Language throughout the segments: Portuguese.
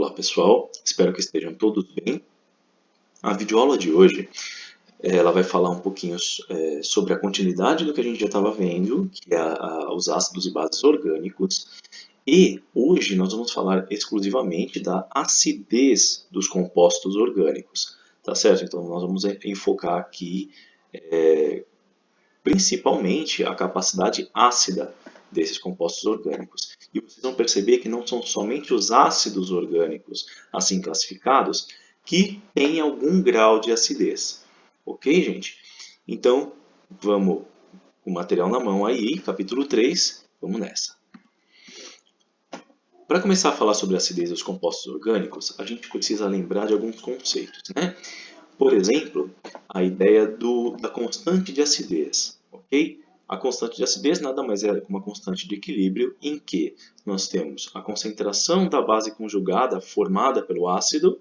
Olá pessoal, espero que estejam todos bem. A videoaula de hoje ela vai falar um pouquinho sobre a continuidade do que a gente já estava vendo, que é os ácidos e bases orgânicos. E hoje nós vamos falar exclusivamente da acidez dos compostos orgânicos, tá certo? Então nós vamos enfocar aqui principalmente a capacidade ácida desses compostos orgânicos. E vocês vão perceber que não são somente os ácidos orgânicos, assim classificados, que têm algum grau de acidez. Ok, gente? Então, vamos com o material na mão aí, capítulo 3, vamos nessa. Para começar a falar sobre a acidez dos compostos orgânicos, a gente precisa lembrar de alguns conceitos, né? Por exemplo, a ideia da constante de acidez, ok? A constante de acidez nada mais é que uma constante de equilíbrio em que nós temos a concentração da base conjugada formada pelo ácido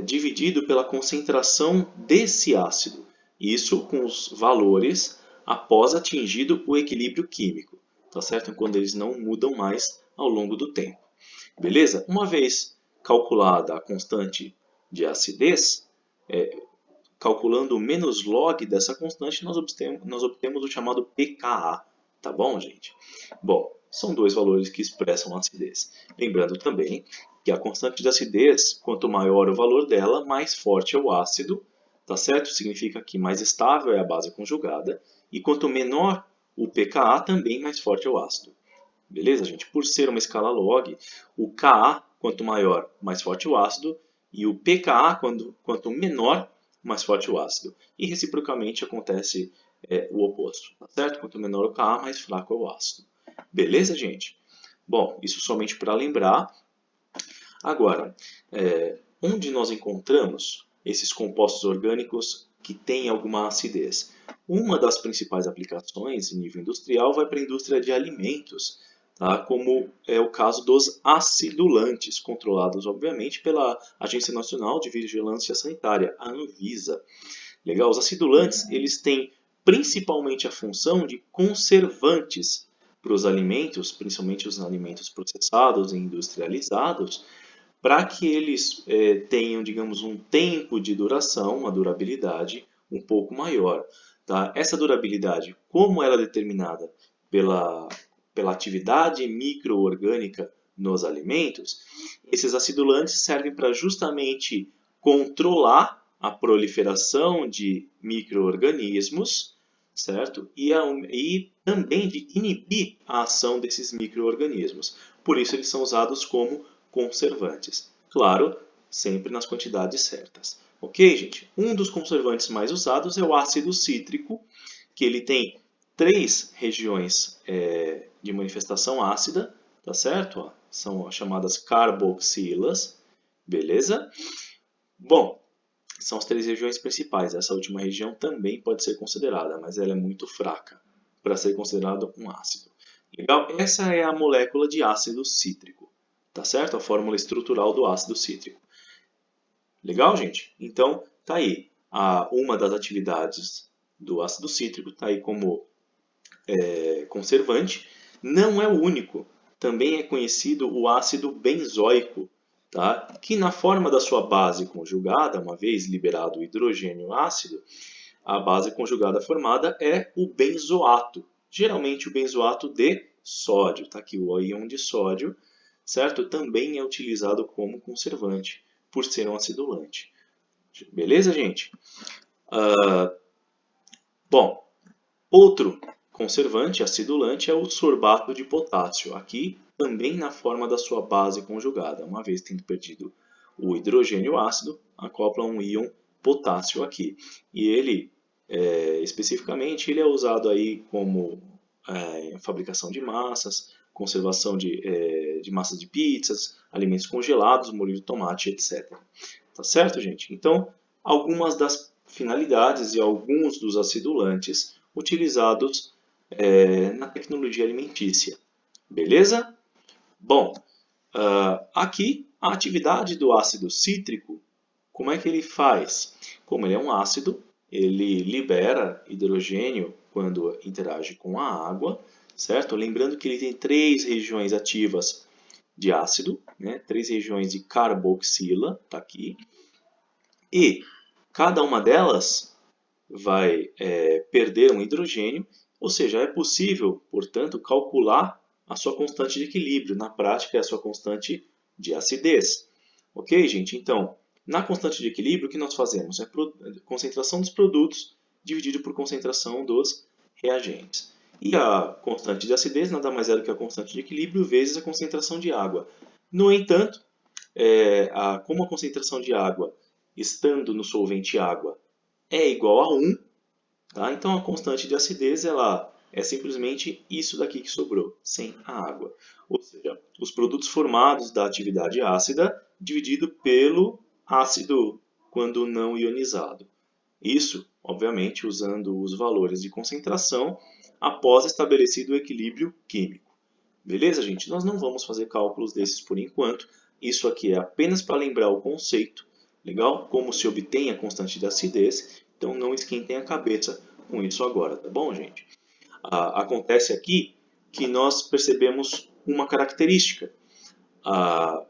dividido pela concentração desse ácido. Isso com os valores após atingido o equilíbrio químico, tá certo? Quando eles não mudam mais ao longo do tempo. Beleza? Uma vez calculada a constante de acidez, calculando o menos log dessa constante, nós obtemos o chamado pKa. Tá bom, gente? Bom, são dois valores que expressam a acidez. Lembrando também que a constante de acidez, quanto maior o valor dela, mais forte é o ácido, tá certo? Significa que mais estável é a base conjugada. E quanto menor o pKa, também mais forte é o ácido. Beleza, gente? Por ser uma escala log, o Ka, quanto maior, mais forte o ácido, e o pKa, quanto menor, mais forte o ácido. E reciprocamente acontece o oposto, tá certo? Quanto menor o Ka, mais fraco é o ácido. Beleza, gente? Bom, isso somente para lembrar. Agora, onde nós encontramos esses compostos orgânicos que têm alguma acidez? Uma das principais aplicações em nível industrial vai para a indústria de alimentos, tá? Como é o caso dos acidulantes, controlados, obviamente, pela Agência Nacional de Vigilância Sanitária, a Anvisa. Legal? Os acidulantes eles têm principalmente a função de conservantes para os alimentos, principalmente os alimentos processados e industrializados, para que eles tenham, digamos, um tempo de duração, uma durabilidade um pouco maior. Tá? Essa durabilidade, como ela é determinada pela atividade microorgânica nos alimentos, esses acidulantes servem para justamente controlar a proliferação de microorganismos, certo? E também de inibir a ação desses microorganismos. Por isso eles são usados como conservantes. Claro, sempre nas quantidades certas. Ok, gente? Um dos conservantes mais usados é o ácido cítrico, que ele tem 3 regiões de manifestação ácida, tá certo? Ó, são chamadas carboxilas, beleza? Bom, são as 3 regiões principais. Essa última região também pode ser considerada, mas ela é muito fraca para ser considerado um ácido. Legal? Essa é a molécula de ácido cítrico, tá certo? A fórmula estrutural do ácido cítrico. Legal, gente? Então, tá aí. Uma das atividades do ácido cítrico está aí como conservante. Não é o único. Também é conhecido o ácido benzoico, tá? Que na forma da sua base conjugada, uma vez liberado o hidrogênio ácido, a base conjugada formada é o benzoato. Geralmente o benzoato de sódio. Tá aqui o íon de sódio, certo? Também é utilizado como conservante, por ser um acidulante. Beleza, gente? Bom, outro conservante, acidulante, é o sorbato de potássio. Aqui também na forma da sua base conjugada. Uma vez tendo perdido o hidrogênio ácido, acopla um íon potássio aqui. E ele, especificamente, ele é usado aí como fabricação de massas, conservação de massas de pizzas, alimentos congelados, molho de tomate, etc. Tá certo, gente? Então, algumas das finalidades e alguns dos acidulantes utilizados na tecnologia alimentícia. Beleza? Bom, aqui a atividade do ácido cítrico, como é que ele faz? Como ele é um ácido, ele libera hidrogênio quando interage com a água, certo? Lembrando que ele tem 3 regiões ativas de ácido, né? 3 regiões de carboxila, está aqui. E cada uma delas vai perder um hidrogênio, ou seja, é possível, portanto, calcular a sua constante de equilíbrio. Na prática, é a sua constante de acidez. Ok, gente? Então, na constante de equilíbrio, o que nós fazemos? É a concentração dos produtos dividido por concentração dos reagentes. E a constante de acidez nada mais é do que a constante de equilíbrio vezes a concentração de água. No entanto, como a concentração de água, estando no solvente água, é igual a 1, tá? Então a constante de acidez ela é simplesmente isso daqui que sobrou, sem a água. Ou seja, os produtos formados da atividade ácida dividido pelo ácido quando não ionizado. Isso, obviamente, usando os valores de concentração após estabelecido o equilíbrio químico. Beleza, gente? Nós não vamos fazer cálculos desses por enquanto. Isso aqui é apenas para lembrar o conceito, legal? Como se obtém a constante de acidez. Então não esquentem a cabeça com isso agora, tá bom, gente? Acontece aqui que nós percebemos uma característica.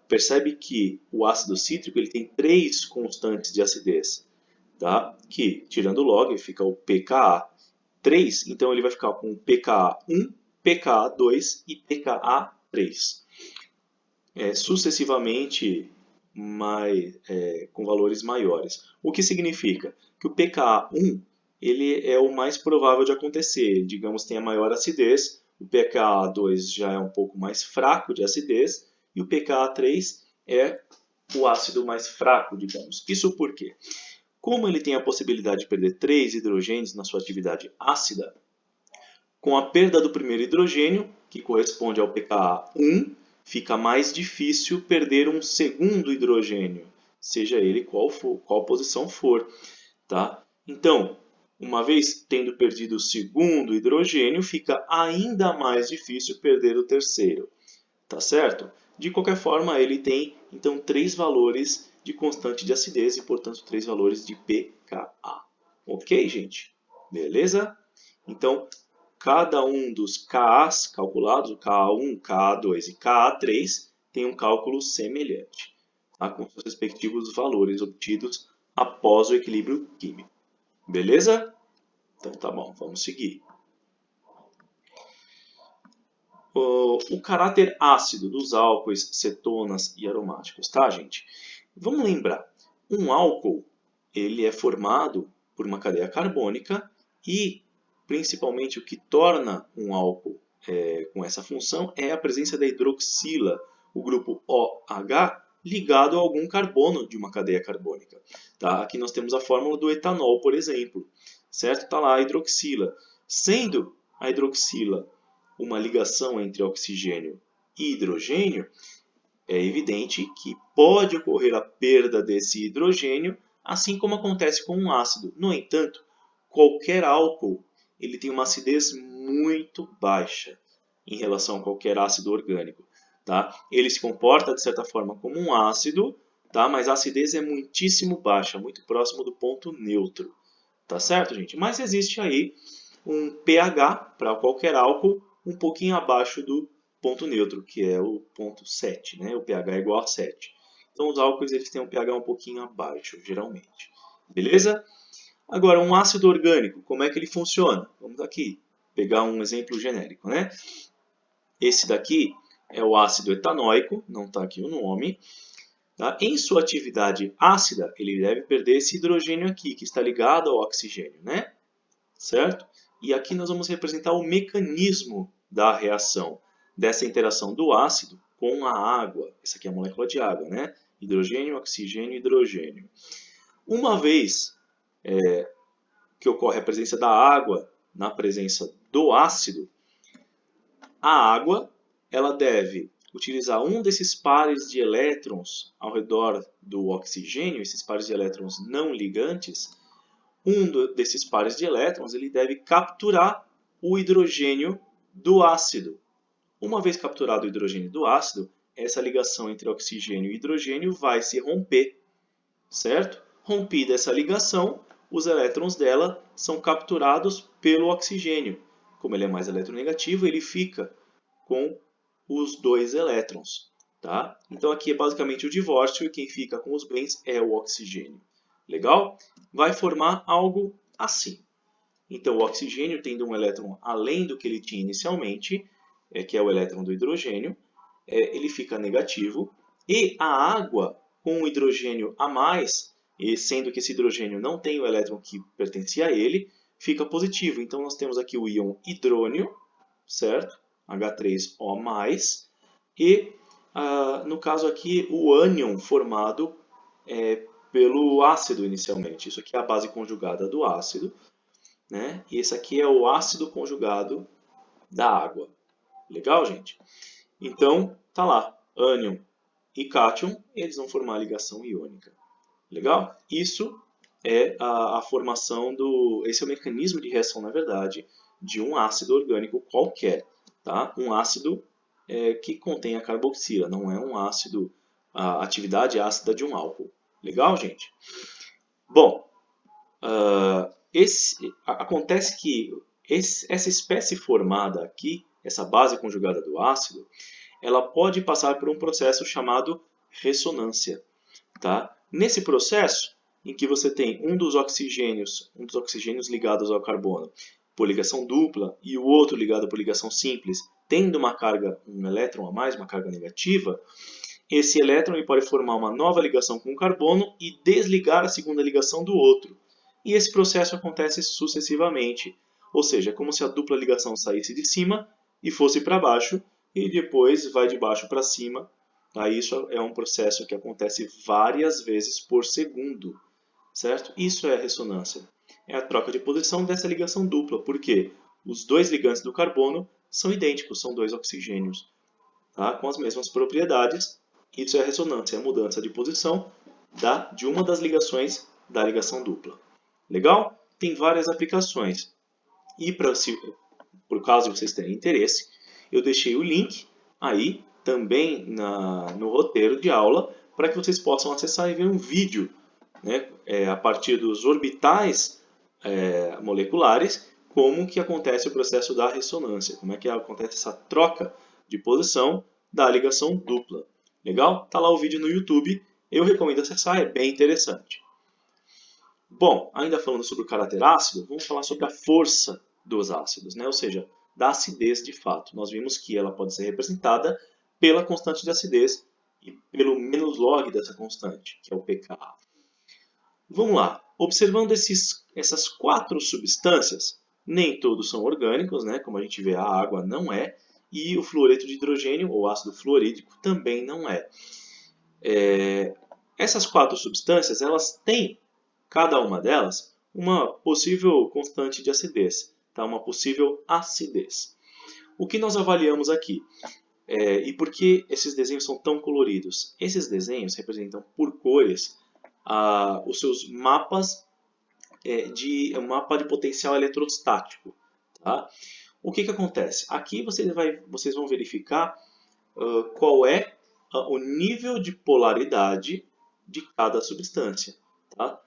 Percebe que o ácido cítrico ele tem 3 constantes de acidez, tá? Que, tirando o log, fica o pKa3, então ele vai ficar com pKa1, pKa2 e pKa3. Sucessivamente com valores maiores. O que significa que o pKa1 ele é o mais provável de acontecer, digamos, tem a maior acidez, o pKa2 já é um pouco mais fraco de acidez e o pKa3 é o ácido mais fraco, digamos. Isso por quê? Como ele tem a possibilidade de perder 3 hidrogênios na sua atividade ácida, com a perda do primeiro hidrogênio, que corresponde ao pKa1, fica mais difícil perder um segundo hidrogênio, seja ele qual posição for. Tá? Então, uma vez tendo perdido o segundo hidrogênio, fica ainda mais difícil perder o terceiro. Tá certo? De qualquer forma, ele tem então 3 valores de constante de acidez e, portanto, 3 valores de pKa. Ok, gente? Beleza? Então, cada um dos Kas calculados, o Ka1, Ka2 e Ka3, tem um cálculo semelhante, tá? Com seus respectivos valores obtidos após o equilíbrio químico. Beleza? Então tá bom, vamos seguir. O caráter ácido dos álcoois, cetonas e aromáticos, tá, gente? Vamos lembrar, um álcool ele é formado por uma cadeia carbônica e, principalmente, o que torna um álcool com essa função é a presença da hidroxila, o grupo OH, ligado a algum carbono de uma cadeia carbônica. Tá? Aqui nós temos a fórmula do etanol, por exemplo. Certo? Está lá a hidroxila. Sendo a hidroxila uma ligação entre oxigênio e hidrogênio, é evidente que pode ocorrer a perda desse hidrogênio, assim como acontece com um ácido. No entanto, qualquer álcool ele tem uma acidez muito baixa em relação a qualquer ácido orgânico. Tá? Ele se comporta, de certa forma, como um ácido, tá? Mas a acidez é muitíssimo baixa, muito próximo do ponto neutro. Tá certo, gente? Mas existe aí um pH para qualquer álcool um pouquinho abaixo do ponto neutro, que é o ponto 7, né? O pH é igual a 7. Então os álcools eles têm um pH um pouquinho abaixo, geralmente. Beleza? Agora, um ácido orgânico, como é que ele funciona? Vamos aqui pegar um exemplo genérico, né? Esse daqui é o ácido etanóico, não está aqui o nome. Tá? Em sua atividade ácida, ele deve perder esse hidrogênio aqui, que está ligado ao oxigênio, né? Certo? E aqui nós vamos representar o mecanismo da reação, dessa interação do ácido com a água. Essa aqui é a molécula de água, né? Hidrogênio, oxigênio, hidrogênio. Uma vez que ocorre a presença da água na presença do ácido, a água ela deve utilizar um desses pares de elétrons ao redor do oxigênio, esses pares de elétrons não ligantes. Desses pares de elétrons ele deve capturar o hidrogênio do ácido. Uma vez capturado o hidrogênio do ácido, essa ligação entre oxigênio e hidrogênio vai se romper, certo? Rompida essa ligação, os elétrons dela são capturados pelo oxigênio. Como ele é mais eletronegativo, ele fica com os 2 elétrons. Tá? Então aqui é basicamente o divórcio e quem fica com os bens é o oxigênio. Legal? Vai formar algo assim. Então o oxigênio tendo um elétron além do que ele tinha inicialmente, que é o elétron do hidrogênio, ele fica negativo. E a água com o hidrogênio a mais, e sendo que esse hidrogênio não tem o elétron que pertencia a ele, fica positivo. Então nós temos aqui o íon hidrônio, certo? H3O+, e no caso aqui o ânion formado pelo ácido inicialmente. Isso aqui é a base conjugada do ácido, né? E esse aqui é o ácido conjugado da água. Legal, gente? Então, tá lá, ânion e cátion, eles vão formar a ligação iônica. Legal? Isso é a formação do... Esse é o mecanismo de reação, na verdade, de um ácido orgânico qualquer. Tá? Um ácido que contém a carboxila, não é um ácido, a atividade ácida de um álcool. Legal, gente? Bom, acontece que essa espécie formada aqui, essa base conjugada do ácido, ela pode passar por um processo chamado ressonância. Tá? Nesse processo, em que você tem um dos oxigênios ligados ao carbono por ligação dupla e o outro ligado por ligação simples, tendo uma carga, um elétron a mais, uma carga negativa, esse elétron ele pode formar uma nova ligação com o carbono e desligar a segunda ligação do outro. E esse processo acontece sucessivamente, ou seja, é como se a dupla ligação saísse de cima e fosse para baixo, e depois vai de baixo para cima. Isso é um processo que acontece várias vezes por segundo, certo? Isso é a ressonância. É a troca de posição dessa ligação dupla, porque os dois ligantes do carbono são idênticos, são dois oxigênios, tá? Com as mesmas propriedades. Isso é a ressonância, é a mudança de posição de uma das ligações da ligação dupla. Legal? Tem várias aplicações. E por caso vocês tenham interesse, eu deixei o link aí também no roteiro de aula para que vocês possam acessar e ver um vídeo, né, a partir dos orbitais moleculares, como que acontece o processo da ressonância, como é que acontece essa troca de posição da ligação dupla. Legal? Tá lá o vídeo no YouTube, eu recomendo acessar, é bem interessante. Bom, ainda falando sobre o caráter ácido, vamos falar sobre a força dos ácidos, né? Ou seja, da acidez de fato. Nós vimos que ela pode ser representada pela constante de acidez e pelo menos log dessa constante, que é o pKa. Vamos lá. Observando essas quatro substâncias, nem todos são orgânicos, né? Como a gente vê, a água não é, e o fluoreto de hidrogênio, ou ácido fluorídrico, também não é. Essas quatro substâncias, elas têm, cada uma delas, uma possível constante de acidez, tá? Uma possível acidez. O que nós avaliamos aqui? E por que esses desenhos são tão coloridos? Esses desenhos representam por cores os seus mapas um mapa de potencial eletrostático. Tá? O que acontece? Aqui vocês vão verificar qual é o nível de polaridade de cada substância. Tá?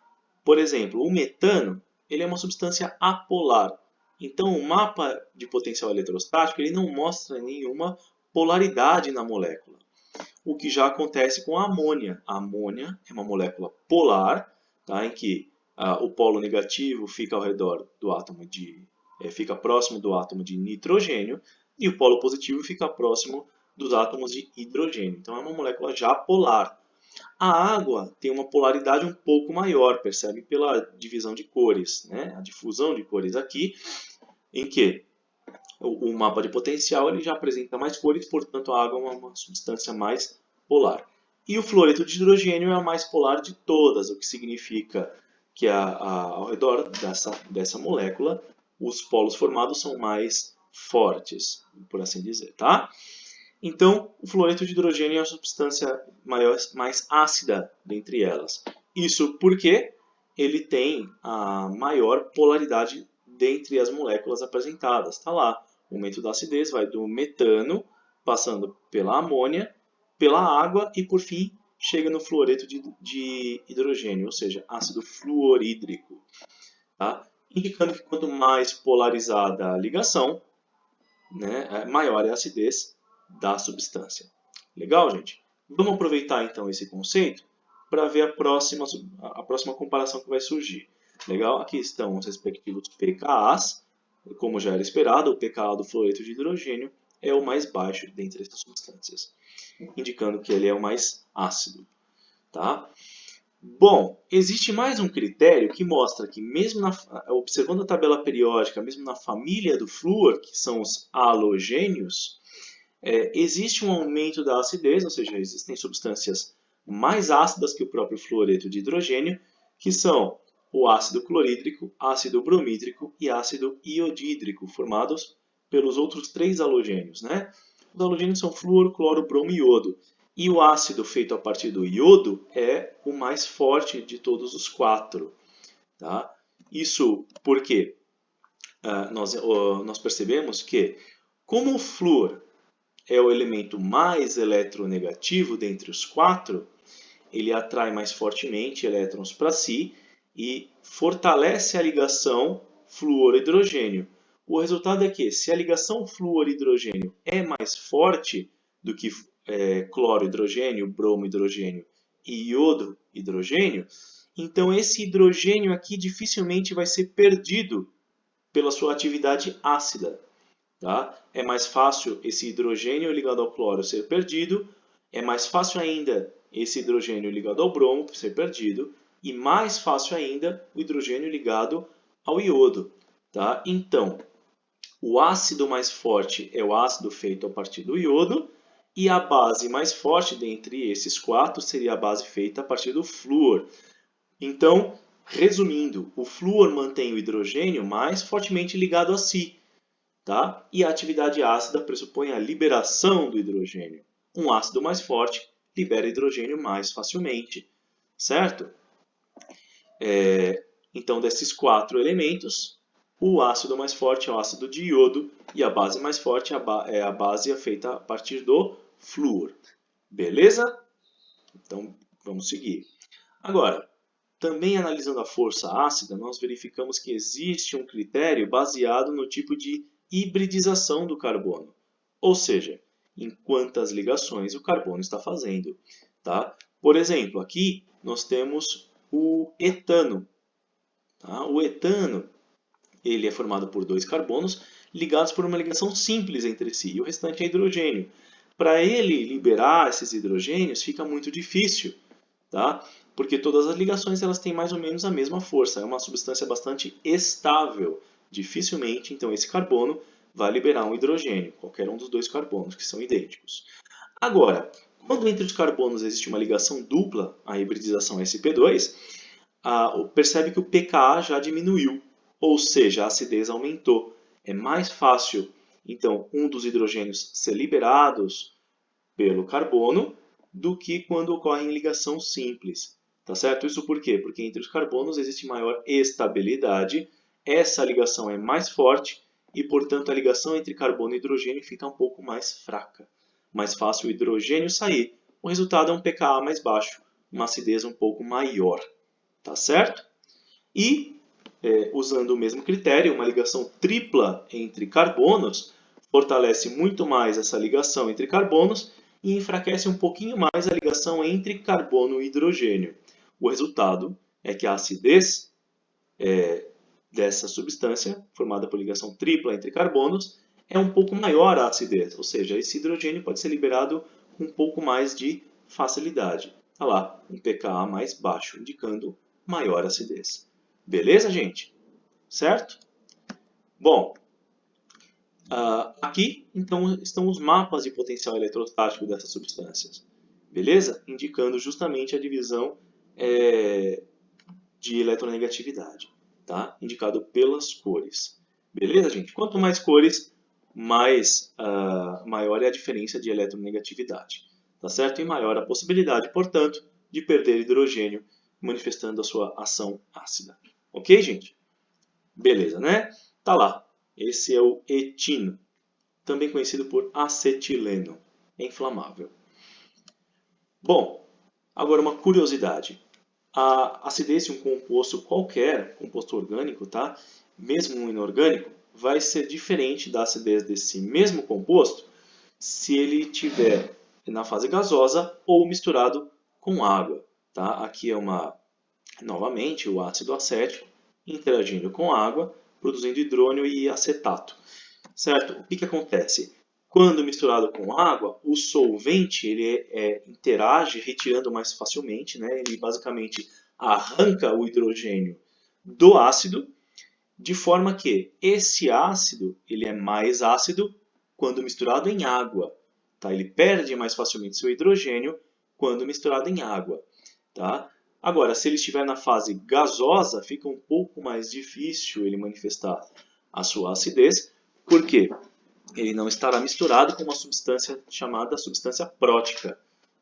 Por exemplo, o metano ele é uma substância apolar. Então, o mapa de potencial eletrostático ele não mostra nenhuma polaridade na molécula. O que já acontece com a amônia. A amônia é uma molécula polar, tá? Em que o polo negativo fica ao redor do átomo fica próximo do átomo de nitrogênio e o polo positivo fica próximo dos átomos de hidrogênio. Então é uma molécula já polar. A água tem uma polaridade um pouco maior, percebe pela divisão de cores, né? A difusão de cores aqui, em que o mapa de potencial ele já apresenta mais cores, portanto a água é uma substância mais polar. E o fluoreto de hidrogênio é a mais polar de todas, o que significa que ao redor dessa molécula os polos formados são mais fortes, por assim dizer, tá? Então, o fluoreto de hidrogênio é a substância mais ácida dentre elas. Isso porque ele tem a maior polaridade dentre as moléculas apresentadas. Está lá, o aumento da acidez vai do metano, passando pela amônia, pela água e, por fim, chega no fluoreto de hidrogênio, ou seja, ácido fluorídrico. Tá? Indicando que quanto mais polarizada a ligação, né, maior é a acidez da substância. Legal, gente? Vamos aproveitar então esse conceito para ver a próxima comparação que vai surgir. Legal? Aqui estão os respectivos pKa's. Como já era esperado, o pKa do fluoreto de hidrogênio é o mais baixo dentre essas substâncias, indicando que ele é o mais ácido. Tá? Bom, existe mais um critério que mostra que, mesmo observando a tabela periódica, mesmo na família do flúor, que são os halogênios, existe um aumento da acidez, ou seja, existem substâncias mais ácidas que o próprio fluoreto de hidrogênio, que são o ácido clorídrico, ácido bromídrico e ácido iodídrico, formados pelos outros 3 halogênios. Né? Os halogênios são flúor, cloro, bromo e iodo. E o ácido feito a partir do iodo é o mais forte de todos os 4. Tá? Isso porque nós percebemos que, como o flúor é o elemento mais eletronegativo dentre os 4, ele atrai mais fortemente elétrons para si e fortalece a ligação flúor-hidrogênio. O resultado é que, se a ligação flúor-hidrogênio é mais forte do que cloro-hidrogênio, bromo-hidrogênio e iodo-hidrogênio, então esse hidrogênio aqui dificilmente vai ser perdido pela sua atividade ácida. Tá? É mais fácil esse hidrogênio ligado ao cloro ser perdido, é mais fácil ainda esse hidrogênio ligado ao bromo ser perdido, e mais fácil ainda o hidrogênio ligado ao iodo. Tá? Então, o ácido mais forte é o ácido feito a partir do iodo, e a base mais forte dentre esses 4 seria a base feita a partir do flúor. Então, resumindo, o flúor mantém o hidrogênio mais fortemente ligado a si. Tá? E a atividade ácida pressupõe a liberação do hidrogênio. Um ácido mais forte libera hidrogênio mais facilmente, certo? Então, desses 4 elementos, o ácido mais forte é o ácido de iodo e a base mais forte é a base feita a partir do flúor. Beleza? Então, vamos seguir. Agora, também analisando a força ácida, nós verificamos que existe um critério baseado no tipo de hibridização do carbono, ou seja, em quantas ligações o carbono está fazendo. Tá? Por exemplo, aqui nós temos o etano. Tá? O etano ele é formado por 2 carbonos ligados por uma ligação simples entre si, e o restante é hidrogênio. Para ele liberar esses hidrogênios fica muito difícil, tá? Porque todas as ligações elas têm mais ou menos a mesma força, é uma substância bastante estável. Dificilmente, então, esse carbono vai liberar um hidrogênio, qualquer um dos 2 carbonos, que são idênticos. Agora, quando entre os carbonos existe uma ligação dupla, a hibridização sp2, percebe que o pKa já diminuiu, ou seja, a acidez aumentou. É mais fácil, então, um dos hidrogênios ser liberados pelo carbono do que quando ocorre em ligação simples. Tá certo? Isso por quê? Porque entre os carbonos existe maior estabilidade, essa ligação é mais forte e, portanto, a ligação entre carbono e hidrogênio fica um pouco mais fraca. Mais fácil o hidrogênio sair. O resultado é um pKa mais baixo, uma acidez um pouco maior. Tá certo? E, usando o mesmo critério, uma ligação tripla entre carbonos fortalece muito mais essa ligação entre carbonos e enfraquece um pouquinho mais a ligação entre carbono e hidrogênio. O resultado é que a acidez dessa substância, formada por ligação tripla entre carbonos, é um pouco maior a acidez, ou seja, esse hidrogênio pode ser liberado com um pouco mais de facilidade. Olha lá, um pKa mais baixo, indicando maior acidez. Beleza, gente? Certo? Bom, aqui, então, estão os mapas de potencial eletrostático dessas substâncias. Beleza? Indicando justamente a divisão de eletronegatividade. Tá? Indicado pelas cores. Beleza, gente? Quanto mais cores, maior é a diferença de eletronegatividade. Tá certo? E maior a possibilidade, portanto, de perder hidrogênio, manifestando a sua ação ácida. Ok, gente? Beleza, né? Tá lá. Esse é o etino, também conhecido por acetileno. É inflamável. Bom, agora uma curiosidade. A acidez de um composto qualquer, composto orgânico, tá? Mesmo um inorgânico, vai ser diferente da acidez desse mesmo composto se ele tiver na fase gasosa ou misturado com água. Tá? Aqui é novamente o ácido acético interagindo com água, produzindo hidrônio e acetato. Certo? O que acontece? Quando misturado com água, o solvente interage retirando mais facilmente, né? Ele basicamente arranca o hidrogênio do ácido, de forma que esse ácido ele é mais ácido quando misturado em água. Tá? Ele perde mais facilmente seu hidrogênio quando misturado em água. Tá? Agora, se ele estiver na fase gasosa, fica um pouco mais difícil ele manifestar a sua acidez. Por quê? Ele não estará misturado com uma substância chamada substância prótica.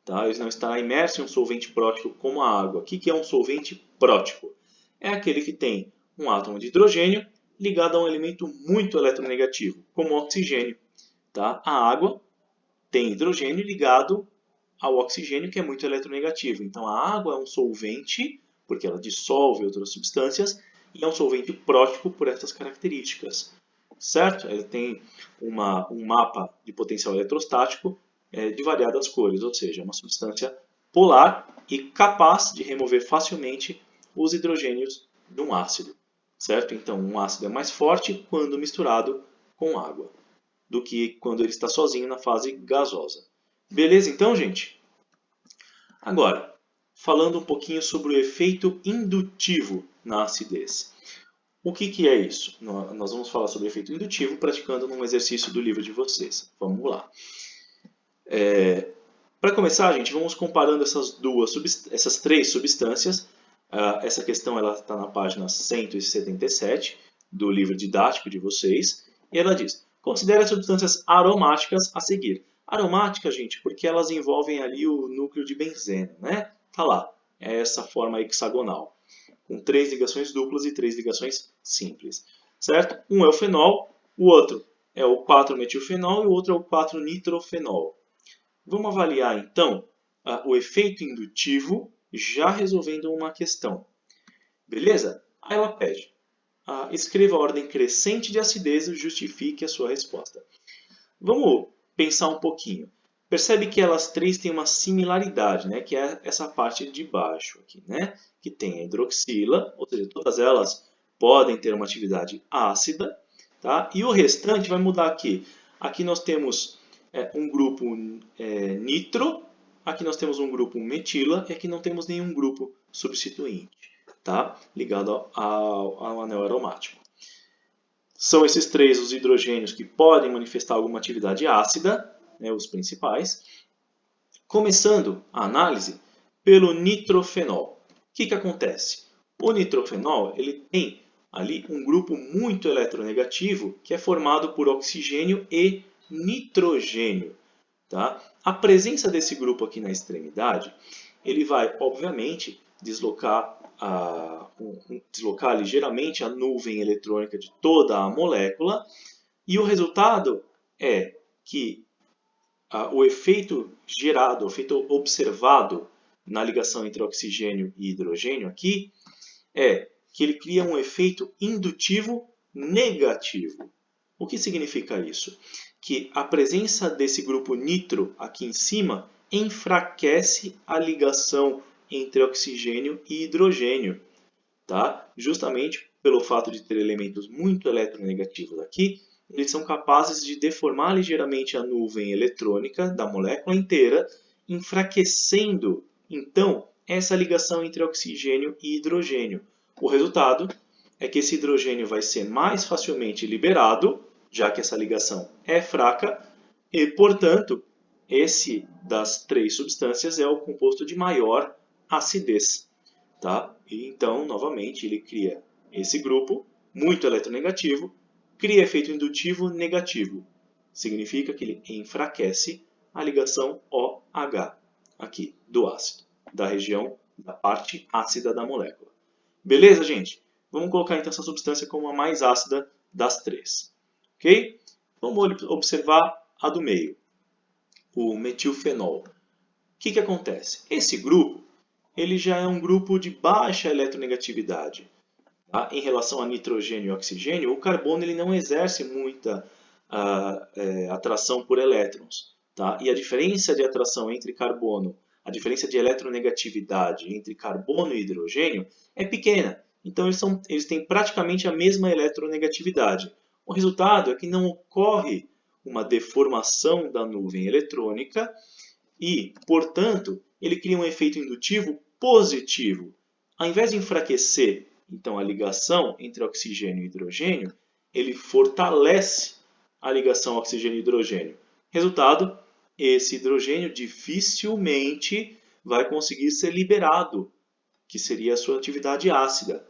Tá? Ele não estará imerso em um solvente prótico como a água. O que é um solvente prótico? É aquele que tem um átomo de hidrogênio ligado a um elemento muito eletronegativo, como o oxigênio. Tá? A água tem hidrogênio ligado ao oxigênio, que é muito eletronegativo. Então, a água é um solvente, porque ela dissolve outras substâncias, e é um solvente prótico por essas características. Certo? Ele tem um mapa de potencial eletrostático de variadas cores, ou seja, uma substância polar e capaz de remover facilmente os hidrogênios de um ácido. Certo? Então, um ácido é mais forte quando misturado com água do que quando ele está sozinho na fase gasosa. Beleza então, gente? Agora, falando um pouquinho sobre o efeito indutivo na acidez. O que é isso? Nós vamos falar sobre efeito indutivo praticando num exercício do livro de vocês. Vamos lá. Para começar, gente, vamos comparando essas três substâncias. Essa questão está na página 177 do livro didático de vocês. E ela diz, considere as substâncias aromáticas a seguir. Aromática, gente, porque elas envolvem ali o núcleo de benzeno, né? Tá lá, é essa forma hexagonal, com 3 ligações duplas e 3 ligações simples, certo? Um é o fenol, o outro é o 4-metilfenol e o outro é o 4-nitrofenol. Vamos avaliar, então, o efeito indutivo já resolvendo uma questão. Beleza? Aí ela pede, escreva a ordem crescente de acidez e justifique a sua resposta. Vamos pensar um pouquinho. Percebe que elas três têm uma similaridade, né? Que é essa parte de baixo aqui, né? Que tem a hidroxila, ou seja, todas elas podem ter uma atividade ácida, tá? E o restante vai mudar aqui. Aqui nós temos um grupo nitro, aqui nós temos um grupo metila e aqui não temos nenhum grupo substituinte, tá? Ligado ao anel aromático. São esses três os hidrogênios que podem manifestar alguma atividade ácida, né, os principais. Começando a análise pelo nitrofenol. O que acontece? O nitrofenol ele tem ali um grupo muito eletronegativo que é formado por oxigênio e nitrogênio. Tá? A presença desse grupo aqui na extremidade, ele vai, obviamente, deslocar ligeiramente a nuvem eletrônica de toda a molécula, e o resultado é que o efeito gerado, o efeito observado na ligação entre oxigênio e hidrogênio aqui, é que ele cria um efeito indutivo negativo. O que significa isso? Que a presença desse grupo nitro aqui em cima enfraquece a ligação entre oxigênio e hidrogênio, tá? Justamente pelo fato de ter elementos muito eletronegativos aqui, eles são capazes de deformar ligeiramente a nuvem eletrônica da molécula inteira, enfraquecendo, então, essa ligação entre oxigênio e hidrogênio. O resultado é que esse hidrogênio vai ser mais facilmente liberado, já que essa ligação é fraca, e, portanto, esse das três substâncias é o composto de maior acidez. Tá? E então, novamente, ele cria esse grupo muito eletronegativo, cria efeito indutivo negativo. Significa que ele enfraquece a ligação OH aqui do ácido, da região da parte ácida da molécula. Beleza, gente? Vamos colocar então essa substância como a mais ácida das três. Ok? Vamos observar a do meio, o metilfenol. O que acontece? Esse grupo ele já é um grupo de baixa eletronegatividade. Tá? Em relação a nitrogênio e oxigênio, o carbono ele não exerce muita atração por elétrons. tá? E a diferença de atração entre carbono, a diferença de eletronegatividade entre carbono e hidrogênio é pequena. Então eles têm praticamente a mesma eletronegatividade. O resultado é que não ocorre uma deformação da nuvem eletrônica e, portanto, ele cria um efeito indutivo positivo. Ao invés de enfraquecer então a ligação entre oxigênio e hidrogênio, ele fortalece a ligação oxigênio-hidrogênio. Resultado, esse hidrogênio dificilmente vai conseguir ser liberado, que seria a sua atividade ácida.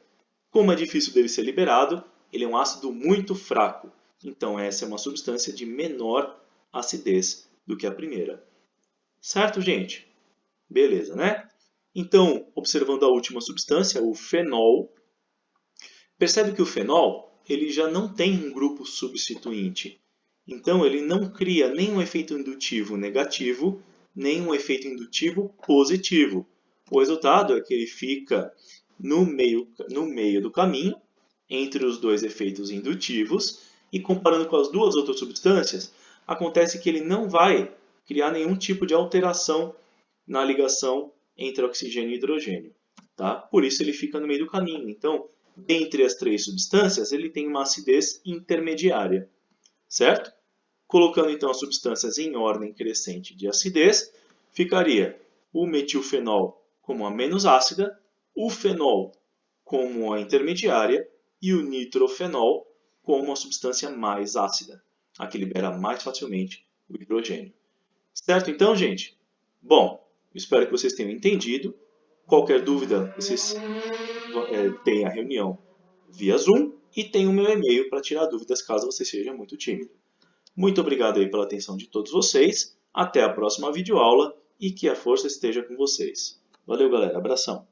Como é difícil dele ser liberado, ele é um ácido muito fraco. Então essa é uma substância de menor acidez do que a primeira. Certo, gente? Beleza, né? Então, observando a última substância, o fenol, percebe que o fenol ele já não tem um grupo substituinte. Então, ele não cria nem um efeito indutivo negativo, nem um efeito indutivo positivo. O resultado é que ele fica no meio do caminho, entre os dois efeitos indutivos, e comparando com as duas outras substâncias, acontece que ele não vai criar nenhum tipo de alteração na ligação entre oxigênio e hidrogênio. Tá? Por isso ele fica no meio do caminho. Então, dentre as três substâncias, ele tem uma acidez intermediária. Certo? Colocando então as substâncias em ordem crescente de acidez, ficaria o metilfenol como a menos ácida, o fenol como a intermediária e o nitrofenol como a substância mais ácida, a que libera mais facilmente o hidrogênio. Certo então, gente? Bom, espero que vocês tenham entendido. Qualquer dúvida, vocês têm a reunião via Zoom e tem o meu e-mail para tirar dúvidas caso você seja muito tímido. Muito obrigado aí pela atenção de todos vocês. Até a próxima videoaula e que a força esteja com vocês. Valeu, galera. Abração.